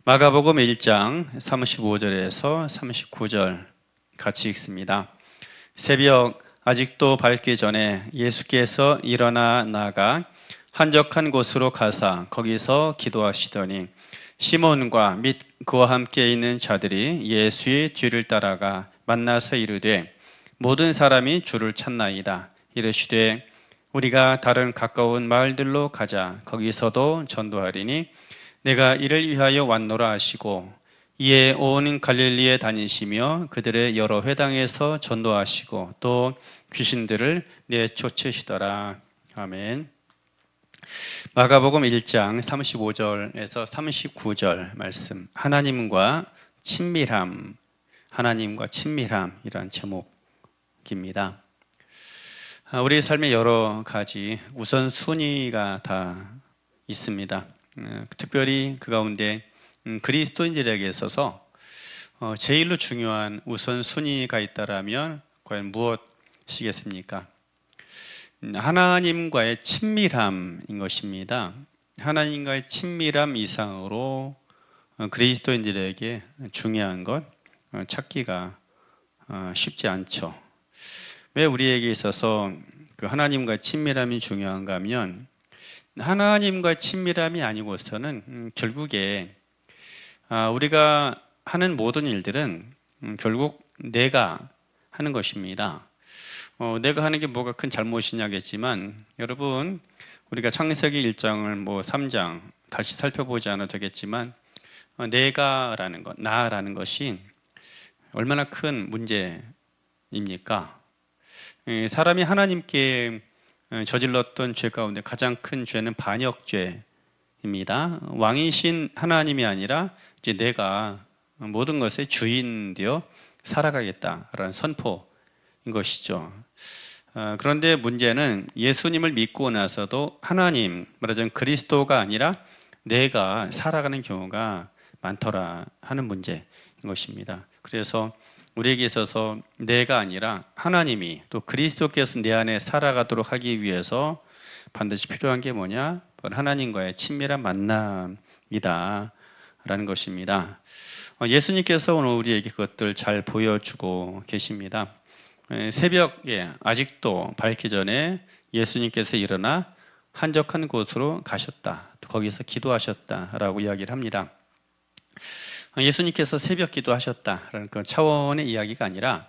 마가복음 1장 35절에서 39절 같이 읽습니다. 새벽 아직도 밝기 전에 예수께서 일어나 나가 한적한 곳으로 가사 거기서 기도하시더니 시몬과 및 그와 함께 있는 자들이 예수의 뒤를 따라가 만나서 이르되 모든 사람이 주를 찾나이다. 이르시되 우리가 다른 가까운 마을들로 가자. 거기서도 전도하리니 내가 이를 위하여 왔노라 하시고 이에 온 갈릴리에 다니시며 그들의 여러 회당에서 전도하시고 또 귀신들을 내쫓으시더라. 아멘. 마가복음 1장 35절에서 39절 말씀, 하나님과 친밀함이란 제목입니다. 우리 삶에 여러 가지 우선순위가 다 있습니다. 특별히 그 가운데 그리스도인들에게 있어서 제일로 중요한 우선순위가 있다라면 과연 무엇이겠습니까? 하나님과의 친밀함인 것입니다. 하나님과의 친밀함 이상으로 그리스도인들에게 중요한 것 찾기가 쉽지 않죠. 왜 우리에게 있어서 그 하나님과 친밀함이 중요한가 하면 하나님과 친밀함이 아니고서는 결국에 우리가 하는 모든 일들은 결국 내가 하는 것입니다. 내가 하는 게 뭐가 큰 잘못이냐겠지만 여러분 우리가 창세기 1장을 3장 다시 살펴보지 않아도 되겠지만 내가라는 것, 나라는 것이 얼마나 큰 문제입니까? 사람이 하나님께 저질렀던 죄 가운데 가장 큰 죄는 반역죄입니다. 왕이신 하나님이 아니라 이제 내가 모든 것의 주인 되어 살아가겠다라는 선포인 것이죠. 그런데 문제는 예수님을 믿고 나서도 하나님, 말하자면 그리스도가 아니라 내가 살아가는 경우가 많더라 하는 문제인 것입니다. 그래서 우리에게 있어서 내가 아니라 하나님이 또 그리스도께서 내 안에 살아가도록 하기 위해서 반드시 필요한 게 뭐냐? 하나님과의 친밀한 만남이다 라는 것입니다. 예수님께서 오늘 우리에게 그것들 잘 보여주고 계십니다. 새벽에 아직도 밝기 전에 예수님께서 일어나 한적한 곳으로 가셨다. 거기서 기도하셨다라고 이야기를 합니다. 예수님께서 새벽 기도하셨다라는 그런 차원의 이야기가 아니라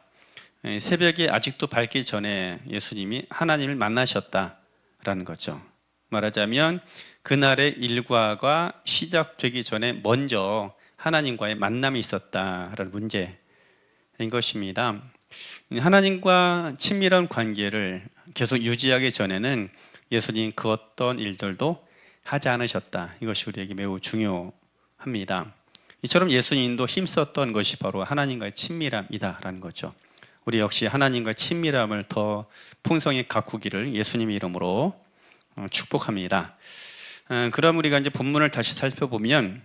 새벽에 아직도 밝기 전에 예수님이 하나님을 만나셨다라는 거죠. 말하자면 그날의 일과가 시작되기 전에 먼저 하나님과의 만남이 있었다라는 문제인 것입니다. 하나님과 친밀한 관계를 계속 유지하기 전에는 예수님 그 어떤 일들도 하지 않으셨다. 이것이 우리에게 매우 중요합니다. 이처럼 예수님도 힘썼던 것이 바로 하나님과의 친밀함이다라는 거죠. 우리 역시 하나님과의 친밀함을 더 풍성히 가꾸기를 예수님의 이름으로 축복합니다. 그럼 우리가 이제 본문을 다시 살펴보면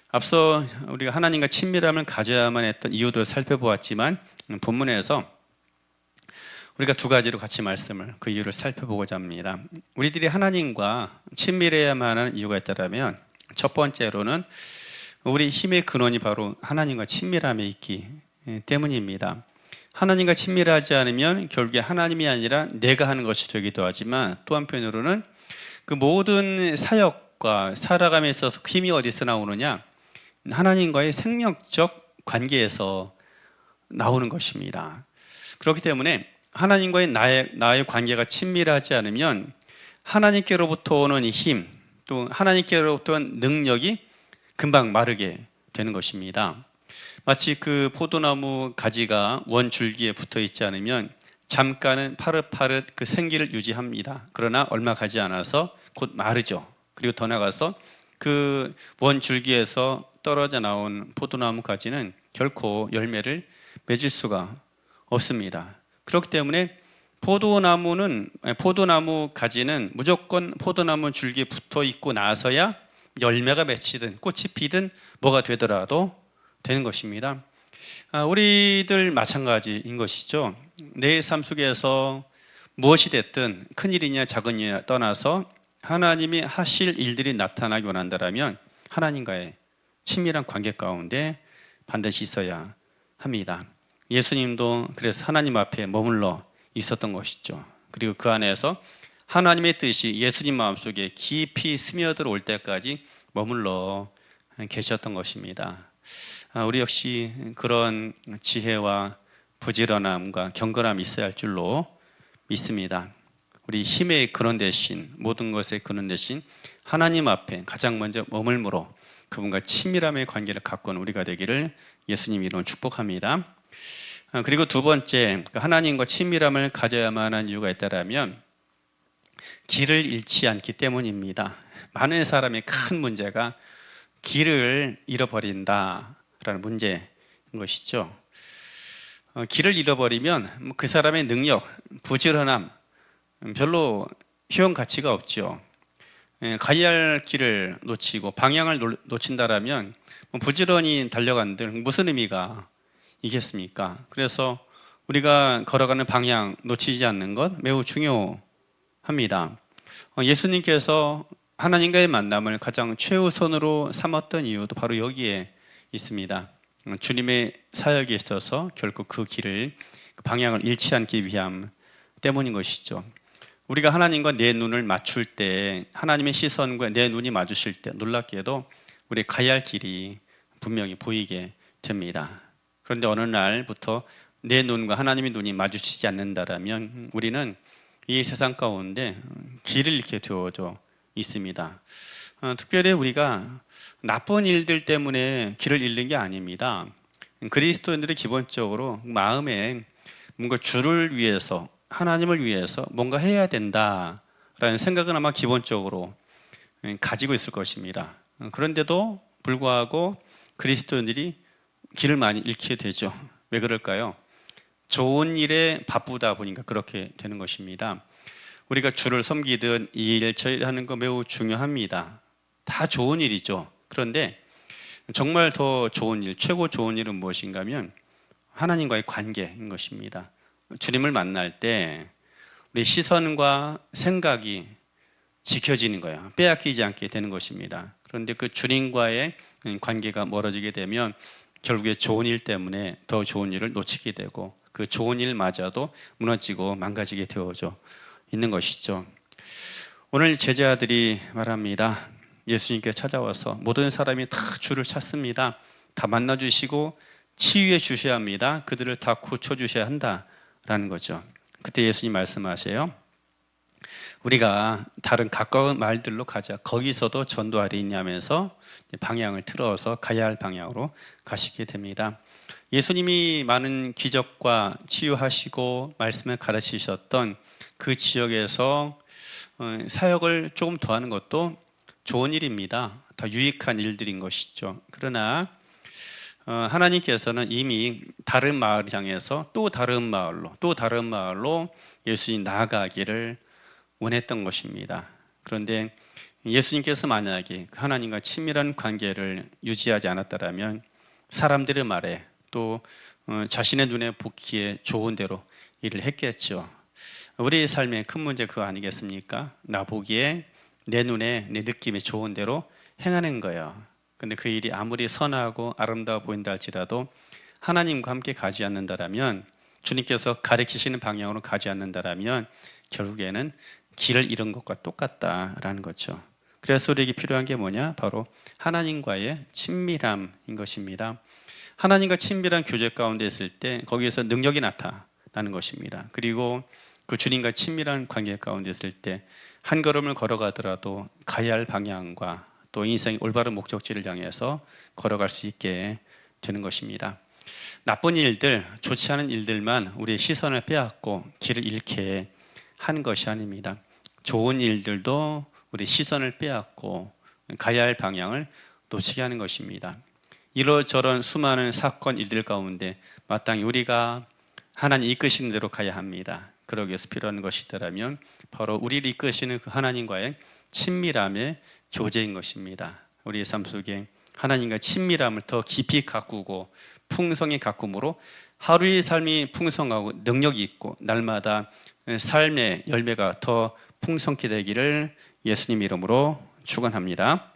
앞서 우리가 하나님과 친밀함을 가져야만 했던 이유들을 살펴보았지만 본문에서 우리가 두 가지로 같이 그 이유를 살펴보고자 합니다. 우리들이 하나님과 친밀해야만 하는 이유가 있다면 첫 번째로는 우리 힘의 근원이 바로 하나님과 친밀함에 있기 때문입니다. 하나님과 친밀하지 않으면 결국에 하나님이 아니라 내가 하는 것이 되기도 하지만 또 한편으로는 그 모든 사역과 살아감에 있어서 힘이 어디서 나오느냐? 하나님과의 생명적 관계에서 나오는 것입니다. 그렇기 때문에 하나님과의 나의 관계가 친밀하지 않으면 하나님께로부터 오는 힘, 또 하나님께로부터 오는 능력이 금방 마르게 되는 것입니다. 마치 그 포도나무 가지가 원 줄기에 붙어 있지 않으면 잠깐은 파릇파릇 그 생기를 유지합니다. 그러나 얼마 가지 않아서 곧 마르죠. 그리고 더 나가서 그 원 줄기에서 떨어져 나온 포도나무 가지는 결코 열매를 맺을 수가 없습니다. 그렇기 때문에 포도나무 가지는 무조건 포도나무 줄기에 붙어 있고 나서야 열매가 맺히든 꽃이 피든 뭐가 되더라도 되는 것입니다. 우리들 마찬가지인 것이죠. 내 삶 속에서 무엇이 됐든 큰일이냐 작은일이냐 떠나서 하나님이 하실 일들이 나타나기 원한다면 하나님과의 친밀한 관계 가운데 반드시 있어야 합니다. 예수님도 그래서 하나님 앞에 머물러 있었던 것이죠. 그리고 그 안에서 하나님의 뜻이 예수님 마음속에 깊이 스며들어올 때까지 머물러 계셨던 것입니다. 우리 역시 그런 지혜와 부지런함과 경건함이 있어야 할 줄로 믿습니다. 우리 힘의 근원 대신, 모든 것의 근원 대신 하나님 앞에 가장 먼저 머물므로 그분과 친밀함의 관계를 갖고는 우리가 되기를 예수님 이름으로 축복합니다. 그리고 두 번째, 하나님과 친밀함을 가져야만 하는 이유가 있다면 길을 잃지 않기 때문입니다. 많은 사람의 큰 문제가 길을 잃어버린다라는 문제인 것이죠. 길을 잃어버리면 그 사람의 능력, 부지런함 별로 효용 가치가 없죠. 가야 할 길을 놓치고 방향을 놓친다라면 부지런히 달려간들 무슨 의미가 있겠습니까? 그래서 우리가 걸어가는 방향 놓치지 않는 것 매우 중요합니다. 예수님께서 하나님과의 만남을 가장 최우선으로 삼았던 이유도 바로 여기에 있습니다. 주님의 사역에 있어서 결국 그 길을, 그 방향을 잃지 않기 위함 때문인 것이죠. 우리가 하나님과 내 눈을 맞출 때, 하나님의 시선과 내 눈이 마주칠 때 놀랍게도 우리 가야 할 길이 분명히 보이게 됩니다. 그런데 어느 날부터 내 눈과 하나님의 눈이 마주치지 않는다라면 우리는 이 세상 가운데 길을 잃게 되어져 있습니다. 특별히 우리가 나쁜 일들 때문에 길을 잃는 게 아닙니다. 그리스도인들이 기본적으로 마음에 뭔가 주를 위해서, 하나님을 위해서 뭔가 해야 된다라는 생각은 아마 기본적으로 가지고 있을 것입니다. 그런데도 불구하고 그리스도인들이 길을 많이 잃게 되죠. 왜 그럴까요? 좋은 일에 바쁘다 보니까 그렇게 되는 것입니다. 우리가 주를 섬기든 이 일, 저 일 하는 거 매우 중요합니다. 다 좋은 일이죠. 그런데 정말 더 좋은 일, 최고 좋은 일은 무엇인가 하면 하나님과의 관계인 것입니다. 주님을 만날 때 우리 시선과 생각이 지켜지는 거예요. 빼앗기지 않게 되는 것입니다. 그런데 그 주님과의 관계가 멀어지게 되면 결국에 좋은 일 때문에 더 좋은 일을 놓치게 되고 그 좋은 일마저도 무너지고 망가지게 되어져 있는 것이죠. 오늘 제자들이 말합니다. 예수님께 찾아와서 모든 사람이 다 주를 찾습니다. 다 만나주시고 치유해 주셔야 합니다. 그들을 다 고쳐주셔야 한다라는 거죠. 그때 예수님 말씀하세요. 우리가 다른 가까운 마을들로 가자. 거기서도 전도하리 있냐면서 방향을 틀어서 가야 할 방향으로 가시게 됩니다. 예수님이 많은 기적과 치유하시고 말씀을 가르치셨던 그 지역에서 사역을 조금 더 하는 것도 좋은 일입니다. 더 유익한 일들인 것이죠. 그러나 하나님께서는 이미 다른 마을을 향해서 또 다른 마을로 예수님 나아가기를 원했던 것입니다. 그런데 예수님께서 만약에 하나님과 친밀한 관계를 유지하지 않았다면 사람들의 말에 또 자신의 눈에 보기에 좋은 대로 일을 했겠죠. 우리의 삶의 큰 문제 그거 아니겠습니까? 나 보기에 내 눈에 내 느낌에 좋은 대로 행하는 거예요. 근데 그 일이 아무리 선하고 아름다워 보인다 할지라도 하나님과 함께 가지 않는다라면, 주님께서 가르치시는 방향으로 가지 않는다라면 결국에는 길을 잃은 것과 똑같다라는 거죠. 그래서 우리에게 필요한 게 뭐냐? 바로 하나님과의 친밀함인 것입니다. 하나님과 친밀한 교제 가운데 있을 때 거기에서 능력이 나타나는 것입니다. 그리고 그 주님과 친밀한 관계 가운데 있을 때 한 걸음을 걸어가더라도 가야 할 방향과 또 인생의 올바른 목적지를 향해서 걸어갈 수 있게 되는 것입니다. 나쁜 일들, 좋지 않은 일들만 우리의 시선을 빼앗고 길을 잃게 하는 것이 아닙니다. 좋은 일들도 우리 시선을 빼앗고 가야 할 방향을 놓치게 하는 것입니다. 이러저런 수많은 사건 일들 가운데 마땅히 우리가 하나님 이끄시는 대로 가야 합니다. 그러기 위해서 필요한 것이더라면 바로 우리를 이끄시는 그 하나님과의 친밀함의 교제인 것입니다. 우리의 삶 속에 하나님과 친밀함을 더 깊이 가꾸고 풍성히 가꿈으로 하루의 삶이 풍성하고 능력이 있고 날마다 삶의 열매가 더 풍성케 되기를 예수님 이름으로 축원합니다.